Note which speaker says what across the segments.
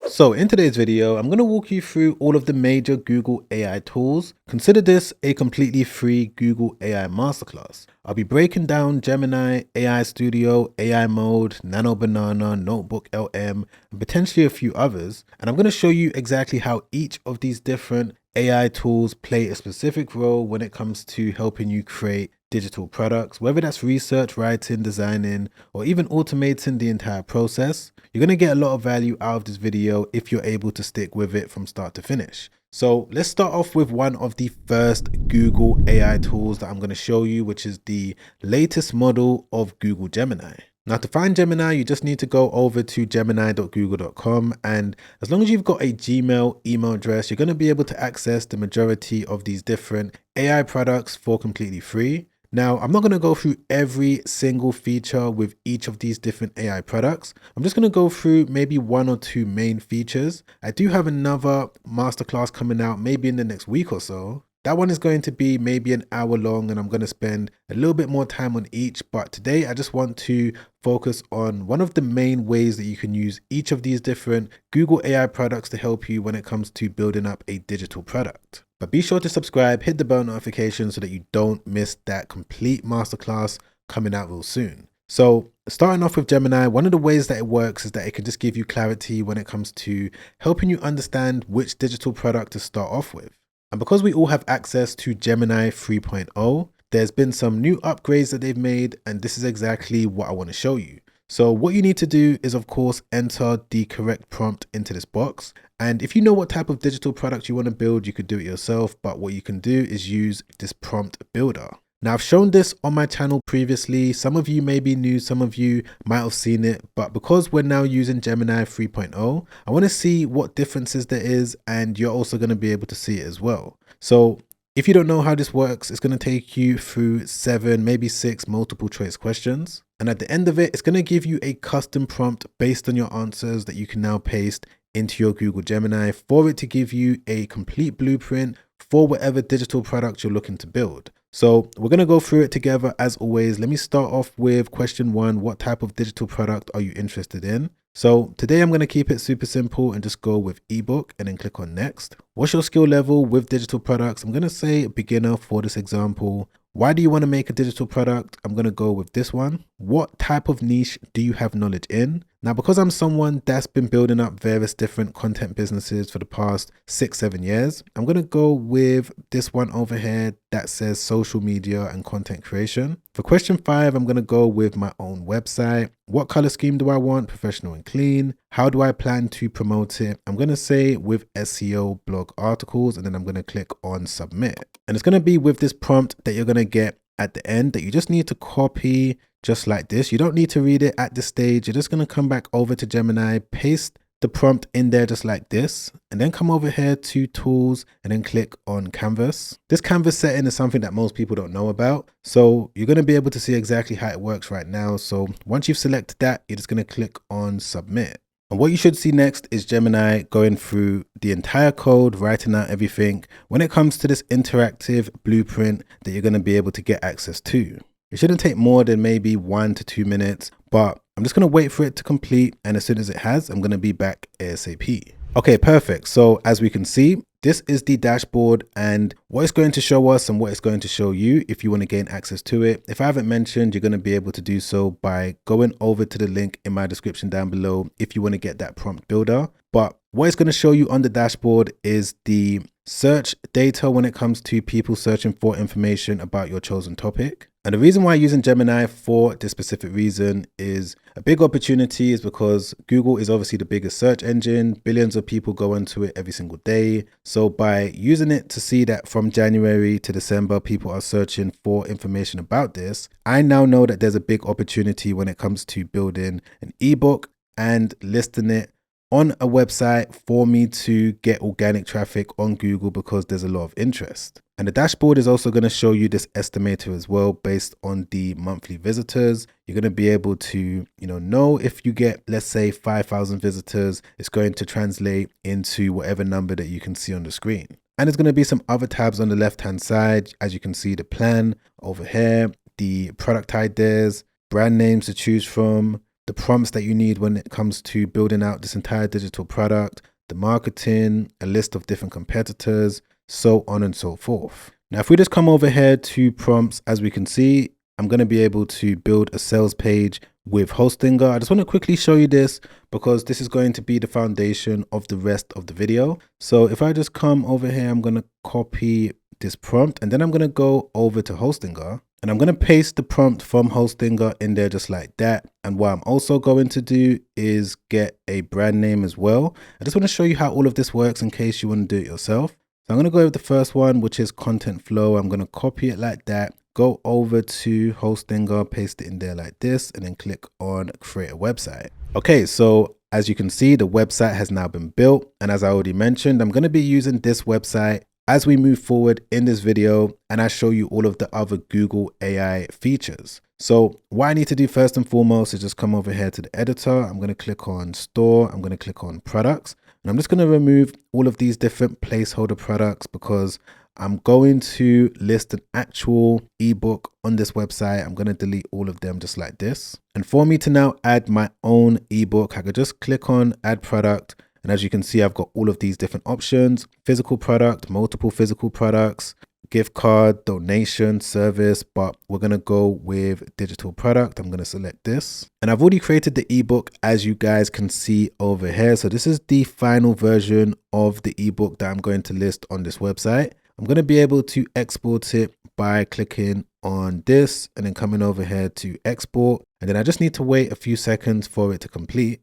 Speaker 1: So in today's video, I'm going to walk you through all of the major Google AI tools. Consider this a completely free Google AI masterclass. I'll be breaking down Gemini, AI Studio, AI Mode, Nano Banana, NotebookLM, and potentially a few others. And I'm going to show you exactly how each of these different AI tools play a specific role when it comes to helping you create digital products, whether that's research, writing, designing, or even automating the entire process. You're going to get a lot of value out of this video if you're able to stick with it from start to finish. So let's start off with one of the first Google AI tools that I'm going to show you, which is the latest model of Google Gemini. Now, to find Gemini, you just need to go over to gemini.google.com, and as long as you've got a Gmail email address, you're going to be able to access the majority of these different AI products for completely free. Now, I'm not going to go through every single feature with each of these different AI products. I'm just going to go through maybe one or two main features. I do have another masterclass coming out maybe in the next week or so. That one is going to be maybe an hour long, and I'm going to spend a little bit more time on each. But today I just want to focus on one of the main ways that you can use each of these different Google AI products to help you when it comes to building up a digital product. But be sure to subscribe, hit the bell notification so that you don't miss that complete masterclass coming out real soon. So starting off with Gemini, one of the ways that it works is that it can just give you clarity when it comes to helping you understand which digital product to start off with. And because we all have access to Gemini 3.0, there's been some new upgrades that they've made, and this is exactly what I want to show you. So what you need to do is, of course, enter the correct prompt into this box. And if you know what type of digital product you want to build, you could do it yourself. But what you can do is use this prompt builder. Now, I've shown this on my channel previously. Some of you may be new, some of you might have seen it, but because we're now using Gemini 3.0, I want to see what differences there is, and you're also going to be able to see it as well. So if you don't know how this works, it's going to take you through 7, maybe 6 multiple choice questions. And at the end of it, it's going to give you a custom prompt based on your answers that you can now paste into your Google Gemini for it to give you a complete blueprint for whatever digital product you're looking to build. So we're going to go through it together as always. Let me start off with question 1. What type of digital product are you interested in? So today I'm going to keep it super simple and just go with ebook and then click on next. What's your skill level with digital products? I'm going to say beginner for this example. Why do you want to make a digital product? I'm going to go with this one. What type of niche do you have knowledge in? Now, because I'm someone that's been building up various different content businesses for the past 6-7 years, I'm going to go with this one over here that says social media and content creation. For question 5, I'm going to go with my own website. What color scheme do I want? Professional and clean. How do I plan to promote it? I'm going to say with SEO blog articles, and then I'm going to click on submit. And it's going to be with this prompt that you're going to get at the end that you just need to copy just like this. You don't need to read it at this stage. You're just going to come back over to Gemini, paste the prompt in there just like this, and then come over here to tools and then click on canvas. This canvas setting is something that most people don't know about. So you're going to be able to see exactly how it works right now. So once you've selected that, you're just going to click on submit. And what you should see next is Gemini going through the entire code, writing out everything when it comes to this interactive blueprint that you're going to be able to get access to. It shouldn't take more than maybe 1 to 2 minutes, but I'm just going to wait for it to complete. And as soon as it has, I'm going to be back ASAP. Okay, perfect. So as we can see, this is the dashboard and what it's going to show us and what it's going to show you if you want to gain access to it. If I haven't mentioned, you're going to be able to do so by going over to the link in my description down below if you want to get that prompt builder. But what it's going to show you on the dashboard is the search data when it comes to people searching for information about your chosen topic. And the reason why I'm using Gemini for this specific reason is a big opportunity is because Google is obviously the biggest search engine. Billions of people go into it every single day. So by using it to see that from January to December, people are searching for information about this, I now know that there's a big opportunity when it comes to building an ebook and listing it on a website for me to get organic traffic on Google because there's a lot of interest. And the dashboard is also going to show you this estimator as well based on the monthly visitors. You're going to be able to, know if you get, let's say 5,000 visitors, it's going to translate into whatever number that you can see on the screen. And there's going to be some other tabs on the left hand side. As you can see, the plan over here, the product ideas, brand names to choose from, the prompts that you need when it comes to building out this entire digital product, the marketing, a list of different competitors, so on and so forth. Now, if we just come over here to prompts, as we can see, I'm going to be able to build a sales page with Hostinger. I just want to quickly show you this because this is going to be the foundation of the rest of the video. So if I just come over here, I'm going to copy this prompt and then I'm going to go over to Hostinger and I'm going to paste the prompt from Hostinger in there just like that. And what I'm also going to do is get a brand name as well. I just want to show you how all of this works in case you want to do it yourself. So I'm going to go with the first one, which is content flow. I'm going to copy it like that. Go over to Hostinger, paste it in there like this, and then click on create a website. Okay, so as you can see, the website has now been built. And as I already mentioned, I'm going to be using this website as we move forward in this video and I show you all of the other Google AI features. So what I need to do first and foremost is just come over here to the editor. I'm going to click on store. I'm going to click on products. And I'm just going to remove all of these different placeholder products because I'm going to list an actual ebook on this website. I'm going to delete all of them just like this. And for me to now add my own ebook, I could just click on add product. And as you can see, I've got all of these different options: physical product, multiple physical products, gift card, donation, service, but we're going to go with digital product. I'm going to select this. And I've already created the ebook, as you guys can see over here. So this is the final version of the ebook that I'm going to list on this website. I'm going to be able to export it by clicking on this and then coming over here to export. And then I just need to wait a few seconds for it to complete.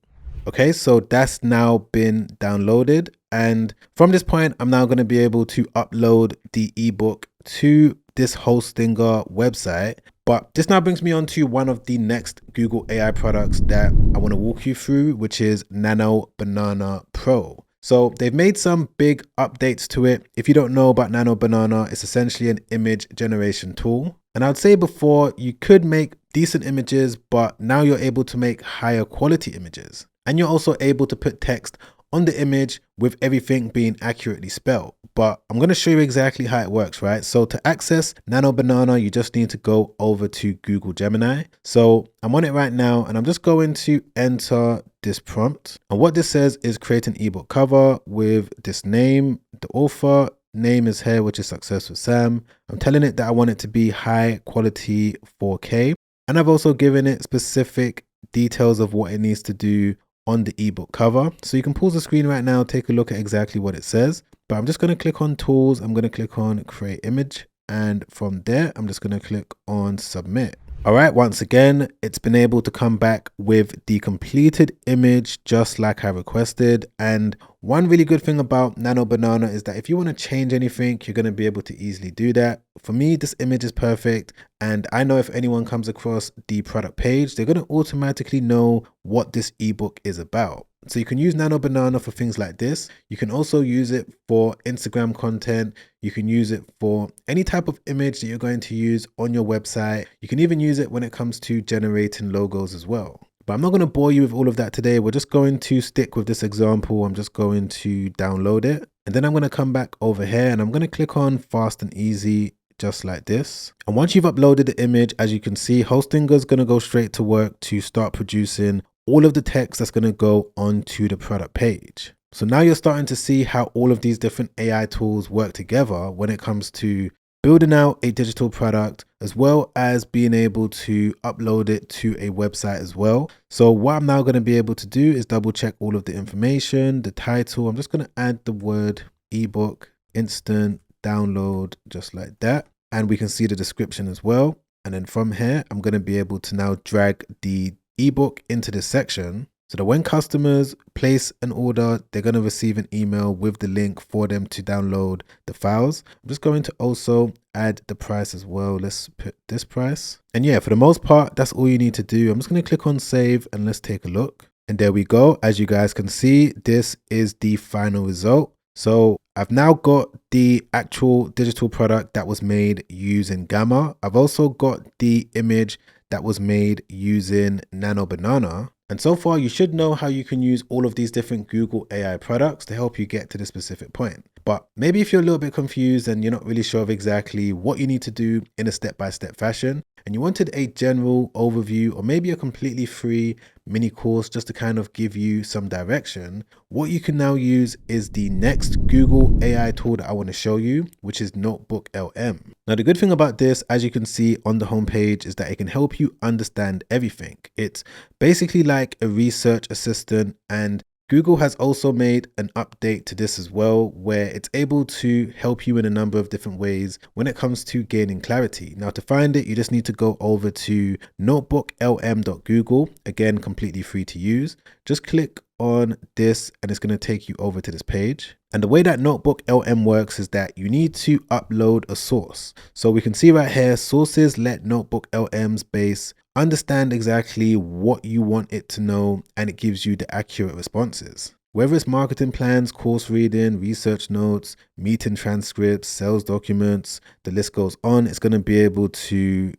Speaker 1: Okay, so that's now been downloaded. And from this point, I'm now going to be able to upload the ebook to this Hostinger website. But this now brings me on to one of the next Google AI products that I want to walk you through, which is Nano Banana Pro. So they've made some big updates to it. If you don't know about Nano Banana, it's essentially an image generation tool. And I'd say before you could make decent images, but now you're able to make higher quality images. And you're also able to put text on the image with everything being accurately spelled. But I'm going to show you exactly how it works, right? So to access Nano Banana, you just need to go over to Google Gemini. So I'm on it right now and I'm just going to enter this prompt. And what this says is create an ebook cover with this name. The author name is here, which is Success with Sam. I'm telling it that I want it to be high quality 4K. And I've also given it specific details of what it needs to do on the ebook cover. So you can pause the screen right now, take a look at exactly what it says. But I'm just going to click on tools. I'm going to click on create image. And from there, I'm just going to click on submit. All right, once again, it's been able to come back with the completed image just like I requested. And one really good thing about Nano Banana is that if you want to change anything, you're going to be able to easily do that. For me, this image is perfect. And I know if anyone comes across the product page, they're going to automatically know what this ebook is about. So you can use Nano Banana for things like this. You can also use it for Instagram content. You can use it for any type of image that you're going to use on your website. You can even use it when it comes to generating logos as well. But I'm not going to bore you with all of that today. We're just going to stick with this example. I'm just going to download it. And then I'm going to come back over here and I'm going to click on fast and easy, just like this. And once you've uploaded the image, as you can see, Hostinger is going to go straight to work to start producing all of the text that's going to go onto the product page. So now you're starting to see how all of these different AI tools work together when it comes to building out a digital product, as well as being able to upload it to a website as well. So what I'm now going to be able to do is double check all of the information, the title. I'm just going to add the word ebook, instant download, just like that. And we can see the description as well. And then from here, I'm going to be able to now drag the ebook into this section so that when customers place an order, they're going to receive an email with the link for them to download the files. I'm just going to also add the price as well. Let's put this price. And yeah, for the most part, that's all you need to do. I'm just going to click on save and let's take a look. And there we go. As you guys can see, this is the final result. So I've now got the actual digital product that was made using Gamma. I've also got the image that was made using Nano Banana. And so far, you should know how you can use all of these different Google AI products to help you get to the specific point. But maybe if you're a little bit confused and you're not really sure of exactly what you need to do in a step-by-step fashion, and you wanted a general overview or maybe a completely free mini course just to kind of give you some direction, what you can now use is the next Google AI tool that I want to show you, which is NotebookLM. Now, the good thing about this, as you can see on the homepage, is that it can help you understand everything. It's basically like a research assistant, and Google has also made an update to this as well, where it's able to help you in a number of different ways when it comes to gaining clarity. Now, to find it, you just need to go over to notebooklm.google, again, completely free to use. Just click on this and it's going to take you over to this page. And the way that NotebookLM works is that you need to upload a source. So we can see right here, sources let NotebookLM's base understand exactly what you want it to know, and it gives you the accurate responses. Whether it's marketing plans, course reading, research notes, meeting transcripts, sales documents, the list goes on, it's going to be able to,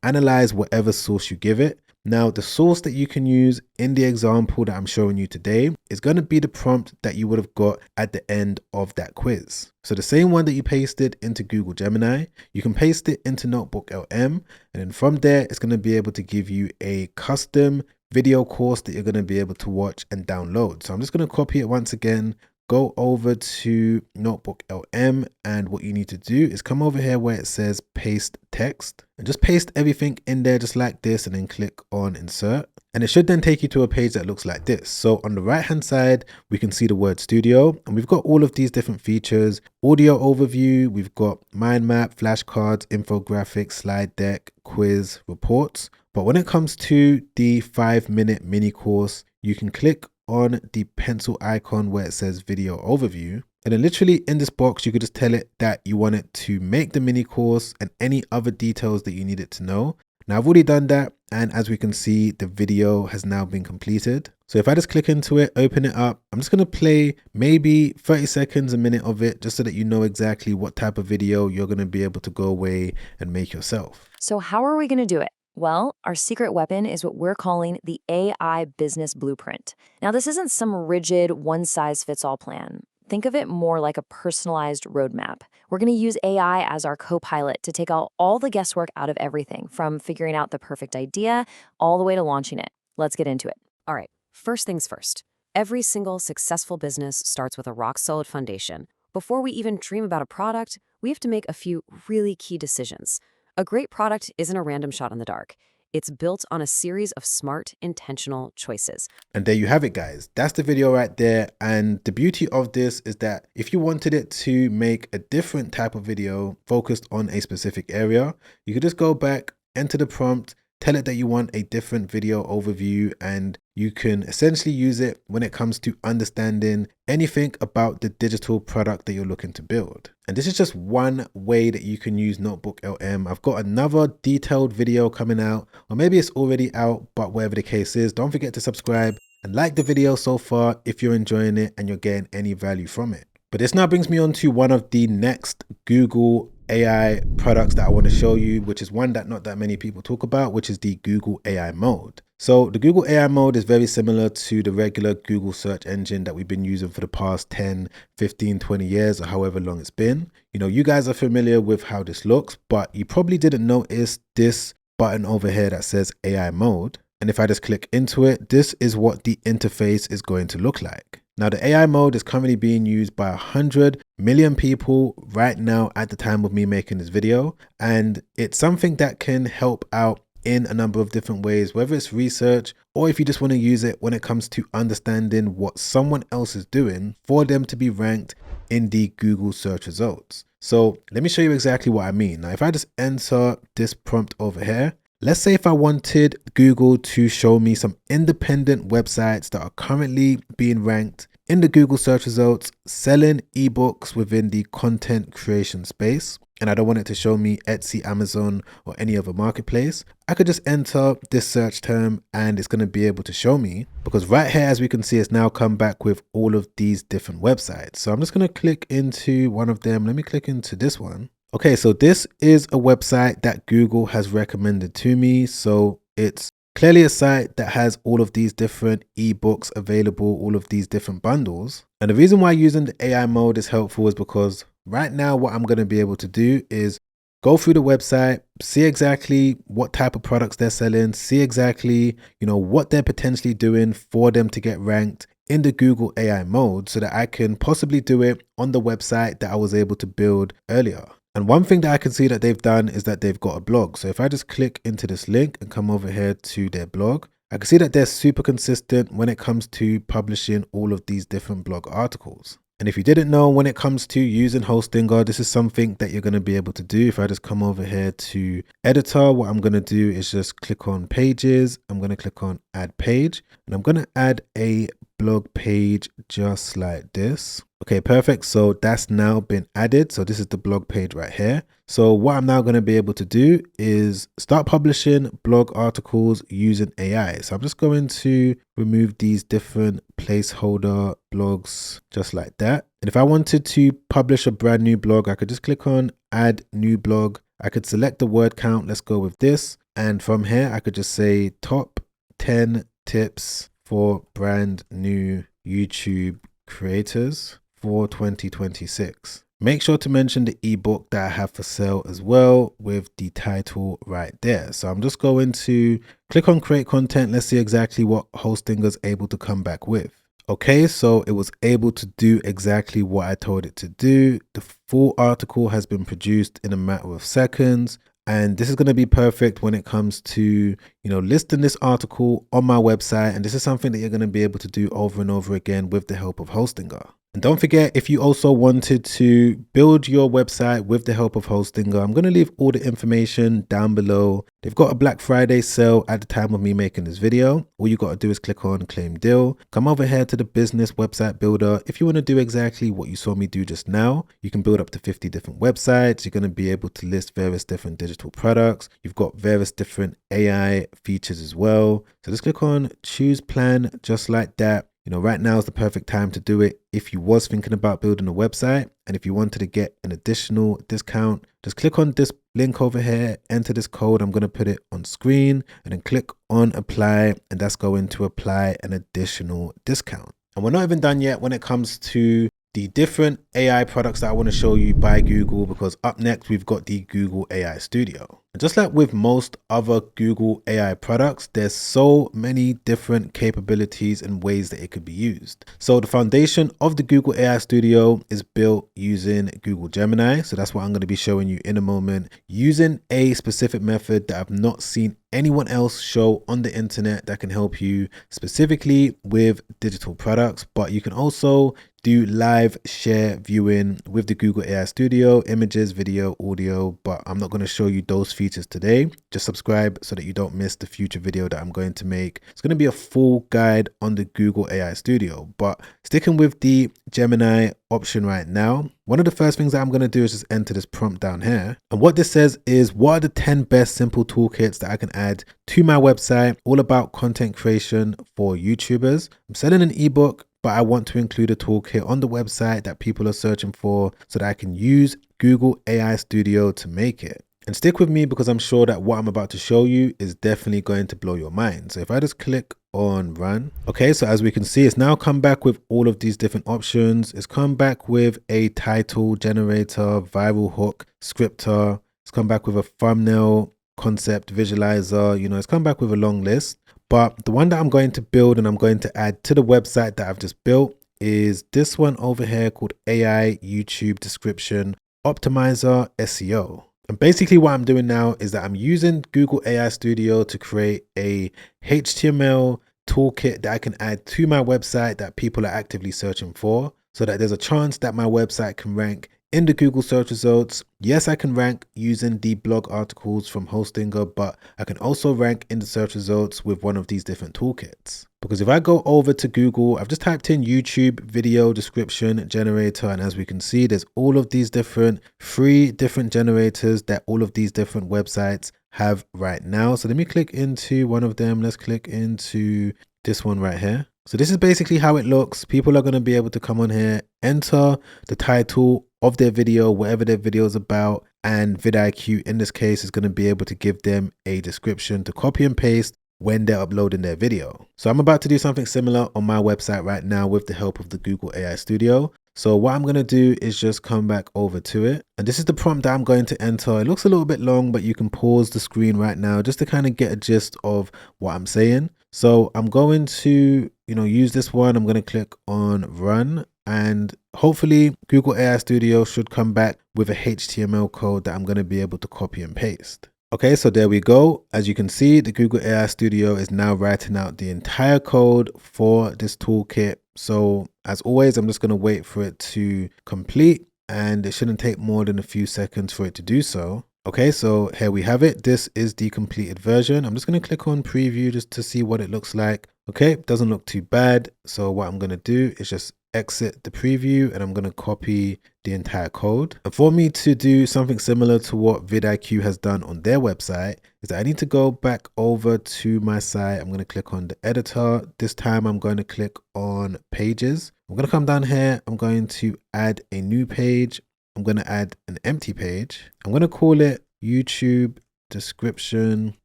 Speaker 1: analyze whatever source you give it. Now, the source that you can use in the example that I'm showing you today is going to be the prompt that you would have got at the end of that quiz. So the same one that you pasted into Google Gemini, you can paste it into NotebookLM, and then from there, it's going to be able to give you a custom video course that you're going to be able to watch and download. So I'm just going to copy it once again, go over to NotebookLM, and what you need to do is come over here where it says paste text and just paste everything in there just like this, and then click on insert. And it should then take you to a page that looks like this. So on the right hand side, we can see the word studio, and we've got all of these different features: audio overview, we've got mind map, flashcards, infographics, slide deck, quiz, reports. But when it comes to the 5-minute mini course, you can click on the pencil icon where it says video overview. And then literally in this box, you could just tell it that you want it to make the mini course and any other details that you need it to know. Now I've already done that. And as we can see, the video has now been completed. So if I just click into it, open it up, I'm just going to play maybe 30 seconds, a minute of it, just so that you know exactly what type of video you're going to be able to go away and make yourself.
Speaker 2: So how are we going to do it? Well, our secret weapon is what we're calling the AI business blueprint. Now, this isn't some rigid one-size-fits-all plan. Think of it more like a personalized roadmap. We're going to use AI as our co-pilot to take out all the guesswork out of everything, from figuring out the perfect idea all the way to launching it. Let's get into it.
Speaker 3: All right, first things first. Every single successful business starts with a rock-solid foundation. Before we even dream about a product, we have to make a few really key decisions. A great product isn't a random shot in the dark. It's built on a series of smart, intentional choices.
Speaker 1: And there you have it, guys. That's the video right there. And the beauty of this is that if you wanted it to make a different type of video focused on a specific area, you could just go back, enter the prompt, tell it that you want a different video overview, and you can essentially use it when it comes to understanding anything about the digital product that you're looking to build. And this is just one way that you can use NotebookLM. I've got another detailed video coming out, or maybe it's already out, but whatever the case is, don't forget to subscribe and like the video so far if you're enjoying it and you're getting any value from it. But this now brings me on to one of the next Google AI products that I want to show you, which is one that not that many people talk about, which is the Google AI mode. So the Google AI mode is very similar to the regular Google search engine that we've been using for the past 10, 15, 20 years, or however long it's been. You guys are familiar with how this looks, but you probably didn't notice this button over here that says AI mode. And if I just click into it, this is what the interface is going to look like. Now, the AI mode is currently being used by 100 million people right now at the time of me making this video. And it's something that can help out in a number of different ways, whether it's research or if you just want to use it when it comes to understanding what someone else is doing for them to be ranked in the Google search results. So let me show you exactly what I mean. Now, if I just enter this prompt over here, let's say if I wanted Google to show me some independent websites that are currently being ranked in the Google search results, selling ebooks within the content creation space, and I don't want it to show me Etsy, Amazon, or any other marketplace, I could just enter this search term and it's going to be able to show me, because right here, as we can see, it's now come back with all of these different websites. So I'm just going to click into one of them. Let me click into this one. Okay, so this is a website that Google has recommended to me. So it's clearly a site that has all of these different ebooks available, all of these different bundles. And the reason why using the AI mode is helpful is because right now what I'm going to be able to do is go through the website, see exactly what type of products they're selling, see exactly, what they're potentially doing for them to get ranked in the Google AI mode so that I can possibly do it on the website that I was able to build earlier. And one thing that I can see that they've done is that they've got a blog. So if I just click into this link and come over here to their blog, I can see that they're super consistent when it comes to publishing all of these different blog articles. And if you didn't know, when it comes to using Hostinger, this is something that you're going to be able to do. If I just come over here to editor, what I'm going to do is just click on pages. I'm going to click on add page, and I'm going to add a blog page just like this. Okay, perfect. So that's now been added. So this is the blog page right here. So what I'm now going to be able to do is start publishing blog articles using AI. So I'm just going to remove these different placeholder blogs just like that. And if I wanted to publish a brand new blog, I could just click on add new blog. I could select the word count. Let's go with this. And from here, I could just say top 10 tips for brand new YouTube creators for 2026. Make sure to mention the ebook that I have for sale as well with the title right there. So I'm just going to click on create content. Let's see exactly what Hostinger is able to come back with. Okay, so it was able to do exactly what I told it to do. The full article has been produced in a matter of seconds. And this is going to be perfect when it comes to, listing this article on my website. And this is something that you're going to be able to do over and over again with the help of Hostinger. And don't forget, if you also wanted to build your website with the help of Hostinger, I'm going to leave all the information down below. They've got a Black Friday sale at the time of me making this video. All you got to do is click on claim deal. Come over here to the business website builder. If you want to do exactly what you saw me do just now, you can build up to 50 different websites. You're going to be able to list various different digital products. You've got various different AI features as well. So just click on choose plan just like that. Right now is the perfect time to do it if you was thinking about building a website. And if you wanted to get an additional discount, just click on this link over here, enter this code. I'm going to put it on screen and then click on apply. And that's going to apply an additional discount. And we're not even done yet when it comes to the different AI products that I want to show you by Google, because up next we've got the Google AI Studio. And just like with most other Google AI products, there's so many different capabilities and ways that it could be used. So the foundation of the Google AI Studio is built using Google Gemini. So that's what I'm going to be showing you in a moment, using a specific method that I've not seen anyone else show on the internet that can help you specifically with digital products. But you can also do live share viewing with the Google AI Studio, images, video, audio, but I'm not going to show you those features today. Just subscribe so that you don't miss the future video that I'm going to make. It's going to be a full guide on the Google AI Studio, but sticking with the Gemini option right now, one of the first things that I'm going to do is just enter this prompt down here. And what this says is, what are the 10 best simple toolkits that I can add to my website, all about content creation for YouTubers? I'm selling an ebook, but I want to include a toolkit on the website that people are searching for so that I can use Google AI Studio to make it. And stick with me because I'm sure that what I'm about to show you is definitely going to blow your mind. So if I just click on run, okay, so as we can see, it's now come back with all of these different options. It's come back with a title generator, viral hook, scripter. It's come back with a thumbnail, concept visualizer. It's come back with a long list. But the one that I'm going to build and I'm going to add to the website that I've just built is this one over here called AI YouTube Description Optimizer SEO. And basically what I'm doing now is that I'm using Google AI Studio to create a HTML toolkit that I can add to my website that people are actively searching for, so that there's a chance that my website can rank in the Google search results. Yes, I can rank using the blog articles from Hostinger, but I can also rank in the search results with one of these different toolkits. Because if I go over to Google, I've just typed in YouTube video description generator, and as we can see, there's all of these different free generators that all of these different websites have right now. So let me click into one of them. Let's click into this one right here. So this is basically how it looks. People are going to be able to come on here, enter the title of their video, whatever their video is about, and vidIQ in this case is going to be able to give them a description to copy and paste when they're uploading their video. So I'm about to do something similar on my website right now with the help of the Google AI Studio. So what I'm going to do is just come back over to it. And this is the prompt that I'm going to enter. It looks a little bit long, but you can pause the screen right now just to kind of get a gist of what I'm saying. So I'm going to, use this one. I'm going to click on run, and hopefully Google AI Studio should come back with a HTML code that I'm going to be able to copy and paste. Okay, so there we go. As you can see, the Google AI Studio is now writing out the entire code for this toolkit. So as always, I'm just going to wait for it to complete, and it shouldn't take more than a few seconds for it to do so. Okay, so here we have it. This is the completed version. I'm just going to click on preview just to see what it looks like. Okay, doesn't look too bad. So what I'm going to do is just exit the preview, and I'm going to copy the entire code. And for me to do something similar to what vidIQ has done on their website is that I need to go back over to my site. I'm going to click on the editor. This time I'm going to click on pages. I'm going to come down here. I'm going to add a new page. I'm going to add an empty page. I'm going to call it YouTube description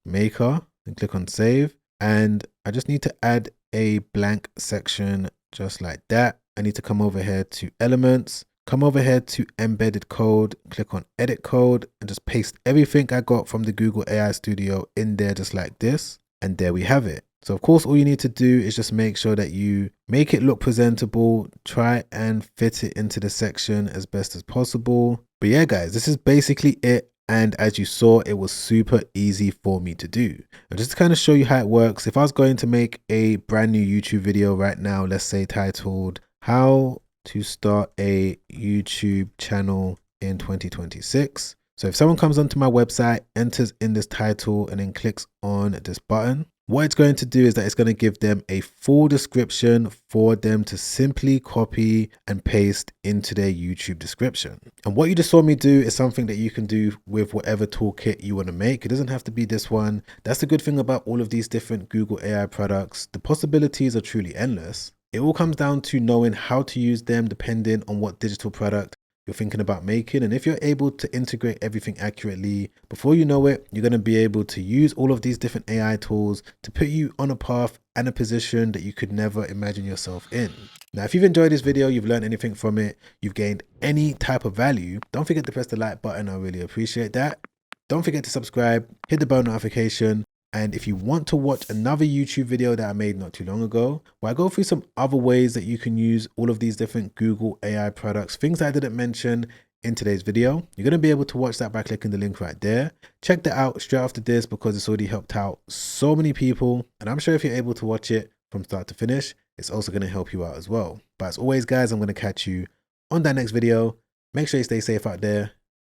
Speaker 1: maker and click on save. And I just need to add a blank section just like that. I need to come over here to elements, come over here to embedded code, click on edit code, and just paste everything I got from the Google AI Studio in there just like this. And there we have it. So of course, all you need to do is just make sure that you make it look presentable, try and fit it into the section as best as possible. But yeah, guys, this is basically it. And as you saw, it was super easy for me to do. And just to kind of show you how it works, if I was going to make a brand new YouTube video right now, let's say titled "How to Start a YouTube Channel in 2026." So if someone comes onto my website, enters in this title, and then clicks on this button, what it's going to do is that it's going to give them a full description for them to simply copy and paste into their YouTube description. And what you just saw me do is something that you can do with whatever toolkit you want to make. It doesn't have to be this one. That's the good thing about all of these different Google AI products. The possibilities are truly endless. It all comes down to knowing how to use them depending on what digital product you're thinking about making. And if you're able to integrate everything accurately, before you know it, you're going to be able to use all of these different AI tools to put you on a path and a position that you could never imagine yourself in. Now, if you've enjoyed this video, you've learned anything from it, you've gained any type of value, don't forget to press the like button. I really appreciate that. Don't forget to subscribe, hit the bell notification. And if you want to watch another YouTube video that I made not too long ago, where I go through some other ways that you can use all of these different Google AI products, things that I didn't mention in today's video, you're going to be able to watch that by clicking the link right there. Check that out straight after this because it's already helped out so many people. And I'm sure if you're able to watch it from start to finish, it's also going to help you out as well. But as always, guys, I'm going to catch you on that next video. Make sure you stay safe out there.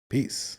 Speaker 1: Peace.